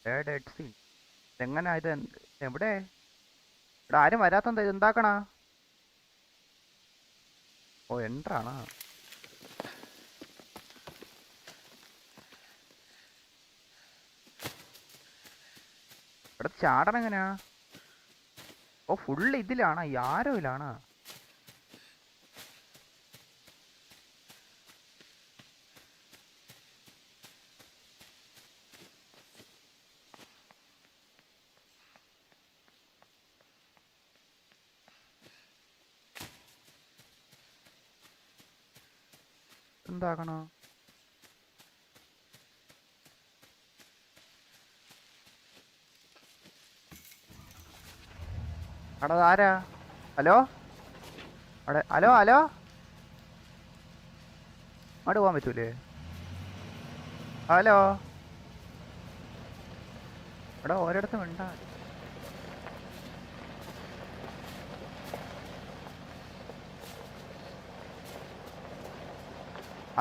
Dead scene എങ്ങനാ ഇത്? എവിടെ? ഇവിടെ ആരും വരാത്തെന്താ? ഇത് എന്താക്കണാ? ഓ, എൻട്രാണോ? ഇവിടെ ചാടണം എങ്ങനെയാ? ഓ, ഫുള്ള് ഇതിലാണ്, ഈ ആരോയിലാണ്. എന്താക്കണോ? അവിടെ ആരാ? ഹലോ? അവിടെ ഹലോ ഹലോ? അങ്ങോട്ട് പോകാൻ പറ്റൂലേ? ഹലോ? ഇവിടെ ഓരോടത്തും ഉണ്ടാ.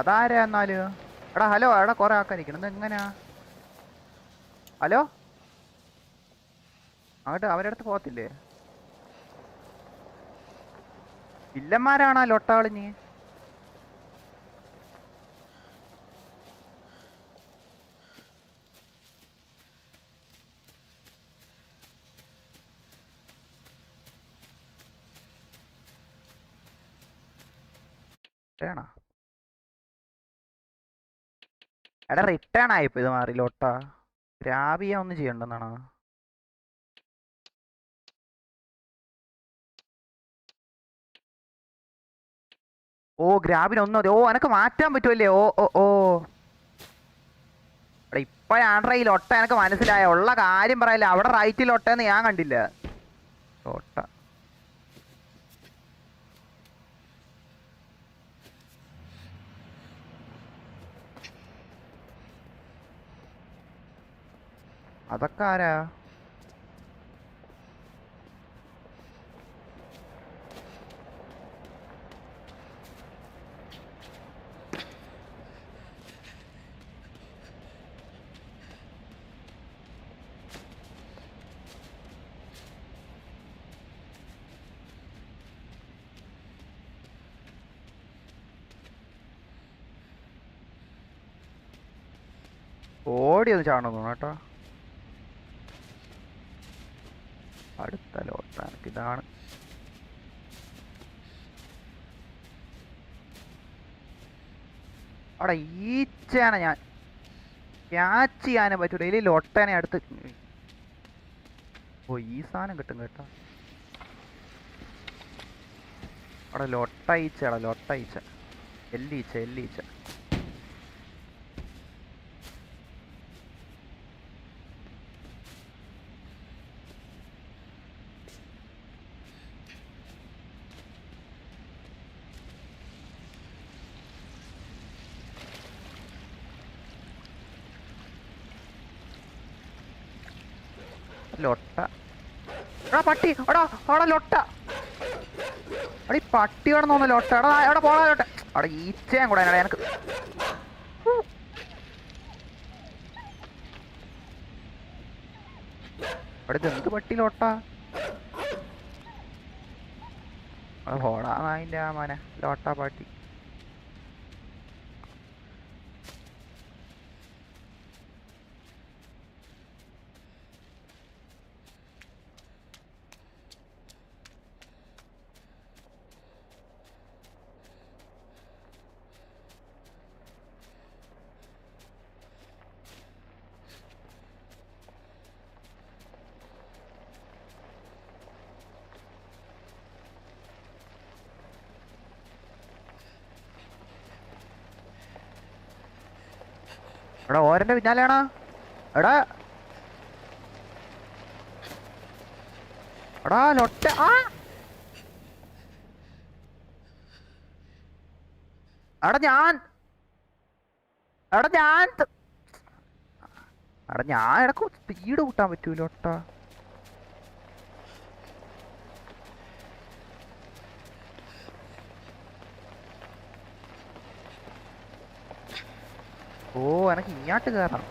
അതാരാ എന്നാല്? എടാ ഹലോ, എടാ കുറെ ആൾക്കാരിക്കണം. ഇത് എങ്ങനെയാ? ഹലോ? അങ്ങോട്ട് അവരുടെ അടുത്ത് പോകത്തില്ലേ? വില്ലന്മാരാണോ ലൊട്ടാളിഞ്ഞ്? എടാ റിട്ടേൺ ആയിപ്പോ ഇത് മാറി ലോട്ട. ഗ്രാബിയ ഒന്നും ചെയ്യണ്ടെന്നാണോ? ഓ, ഗ്രാബിന് ഒന്നും മതി. ഓ, എനക്ക് മാറ്റാൻ പറ്റുമല്ലേ? ഓ ഓ ഓ. എടാ ഇപ്പഴാണ്ട്രാ ഈ ലൊട്ട എനക്ക് മനസ്സിലായ. ഉള്ള കാര്യം പറയല്ലേ, അവിടെ റൈറ്റിൽ ലൊട്ടേന്ന് ഞാൻ കണ്ടില്ല. ലോട്ട അതൊക്കെ ആരാ? ഓടി ഒന്ന് ചാടണം തോന്നുന്നു കേട്ടോ. അടുത്ത ലോട്ട എനിക്കിതാണ്. അവിടെ ഈച്ചയാണ് ഞാൻ ക്യാച്ച് ചെയ്യാനും പറ്റൂല. ഇതിൽ ലൊട്ടനെ അടുത്ത്. ഓ, ഈ സാധനം കിട്ടും കേട്ടോ. അവിടെ ലൊട്ട ഈച്ചയാടാ, ലൊട്ട ഈച്ച. എല്ലീച്ച എല്ലീച്ച. ലൊട്ട. എടാ പട്ടി, എടാ അവിടെ ലൊട്ട. അവിടെ ഈ പട്ടി കിടന്നോന്ന് ലൊട്ട. എടാ എവിടെ പോടാ ലൊട്ട. അവിടെ ഈച്ചയും കൂടെ എനക്ക്. അവിടെ ഇത് എന്ത് പട്ടി ലോട്ട? അത് പോടാ മോനെ ലോട്ട പട്ടി. എടാ ഓരന്റെ പിന്നാലെയാണോ? എടാ എടാ ലൊട്ട. ആ എടാ ഞാൻ എടാ ഞാൻ എടാ ഞാൻ എടക്ക് സ്പീഡ് കൂട്ടാൻ പറ്റൂല ഒട്ട. ഓ, എനക്ക് ഇങ്ങോട്ട് കയറണം.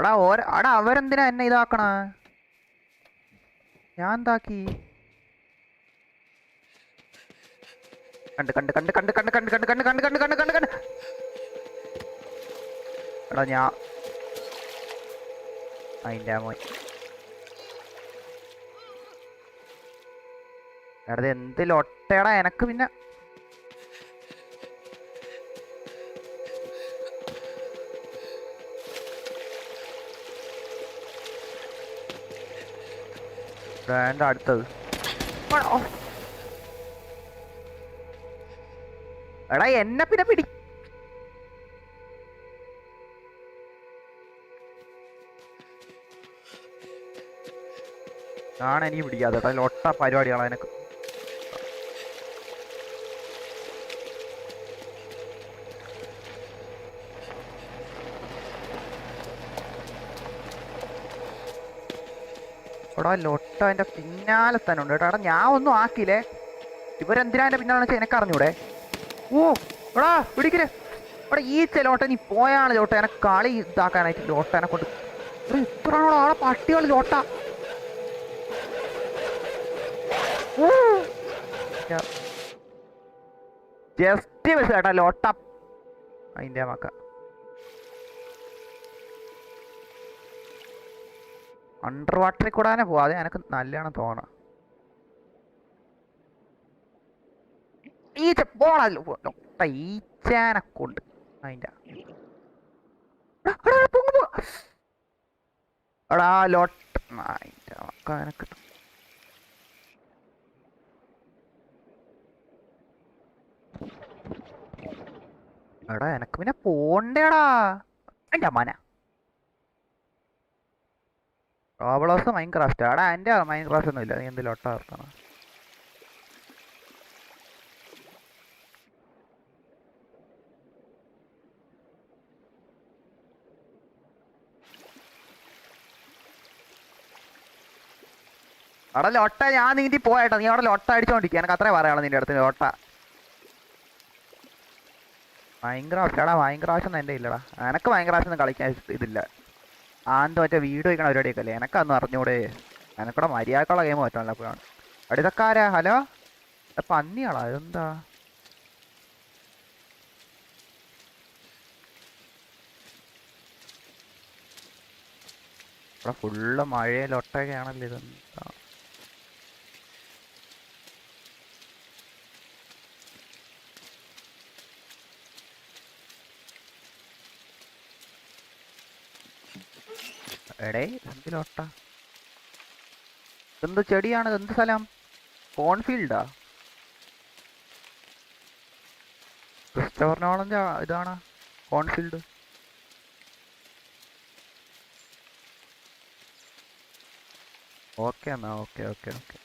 എടാ അവരെന്തിനാ എന്നെ ഇതാക്കണ? ഞാൻ എന്താക്കി? കണ്ട് കണ്ട് കണ്ട് കണ്ട് കണ്ട് കണ്ട് കണ്ട് കണ്ട് കണ്ട് കണ്ട് കണ്ട് കണ്ട് കണ്ട് എടാ ഞാൻ അതിൻ്റെ മോൻ എടാ എന്ത് ലൊട്ടയടാ എനക്ക് പിന്നെ എൻ്റെ അടുത്തത്. എടാ എന്നെ പിന്നെ പിടി. ആണ് എനിക്ക് പിടിക്കാതെ കേട്ടോ ലൊട്ട പരിപാടികളാണ് എനക്ക്. എടാ ലൊട്ട എൻ്റെ പിന്നാലെ തന്നെ ഉണ്ട് കേട്ടോ. എടാ ഞാൻ ഒന്നും ആക്കിയില്ലേ. ഇവരെന്തിനാ എൻ്റെ പിന്നാലെ വെച്ചാൽ എനക്ക് അറിഞ്ഞൂടെ? ഓ എടാ പിടിക്കല്. എടാ ഈ ലോട്ട നീ പോയാണ് ലോട്ട എനക്ക് കളി ഇതാക്കാനായിട്ട് ലോട്ട എന്നെ കൊണ്ട് ഇത്രയാണോ ആളെ പട്ടികൾ ലോട്ട. ജസ്റ്റ് മിസ് കേട്ടാ ലോട്ട അതിൻ്റെ മക്ക. അണ്ടർ വാട്ടറിൽ കൂടാനെ പോവാതെ എനക്ക് നല്ലോണം തോന്നാം. ഈച്ച പോണല്ലോ ഈച്ചേനെ കൊണ്ട് അതിൻ്റെ എടാ ലോട്ട അതിൻ്റെ മക്ക എനക്ക്. എടാ എനക്ക് പിന്നെ പോണ്ടേടാ എൻ്റെ മന. റോബ്ലോക്സ് മൈൻക്രാഫ്റ്റ് എടാ എൻ്റെ മൈൻക്രാഫ്റ്റ് ഒന്നും ഇല്ല. നീ എന്ത് ലൊട്ട നിർത്തണം? അവിടെ ലൊട്ട ഞാൻ നീന്തി പോയേട്ടോ. നീ അവിടെ ലൊട്ട അടിച്ചോണ്ടിരിക്കുക. എനിക്ക് അത്രേ പറയാനുള്ളൂ നിന്റെ അടുത്ത് ലൊട്ട. മൈൻക്രാഫ്റ്റ് എടാ മൈൻക്രാഫ്റ്റ് ഒന്നും എൻ്റെ ഇല്ലടാ. എനക്ക് മൈൻക്രാഫ്റ്റ് ഒന്നും കളിക്കാൻ ഇതില്ല. ആൻ്റെ മറ്റേ വീഡിയോ വയ്ക്കണ പരിപാടിയൊക്കെ അല്ലേ എനക്കതൊന്നും അറിഞ്ഞൂടെ. എനക്കൂടെ മര്യാദക്കുള്ള ഗെയിം പറ്റണല്ലോ എപ്പോഴാണ്. അവിടെ ഇതൊക്കെ ആരാ? ഹലോ പന്നിയാളാ ഇതെന്താ? ഇവിടെ ഫുള്ള് മഴയിലൊട്ടൊക്കെയാണല്ലോ. ഇതെന്താ? എടേ എന്തിലോട്ട? എന്ത് ചെടിയാണ്? എന്ത് സ്ഥലം? കോൺഫീൽഡാ? ക്രിസ്റ്റഫർ നോളന്റെ ഇതാണ് കോൺഫീൽഡ്. ഓക്കെ എന്നാ ഓക്കെ ഓക്കെ ഓക്കെ.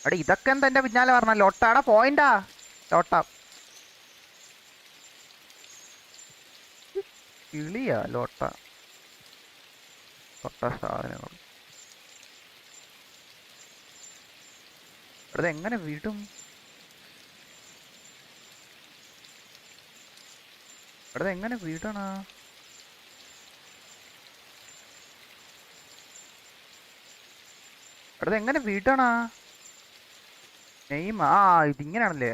എടാ ഇതൊക്കെ എന്താ എൻ്റെ പിന്നാലെ പറഞ്ഞ ലൊട്ടാടാ പോയിന്റാ ലോട്ട കിളിയാ ലോട്ട തൊട്ട സാധനങ്ങൾ. അത് എങ്ങനെ വിടും? അത് എങ്ങനെ വിടണ? അത് എങ്ങനെ വിടണ? നെയ്മ് ആ ഇതിങ്ങനെയാണല്ലേ.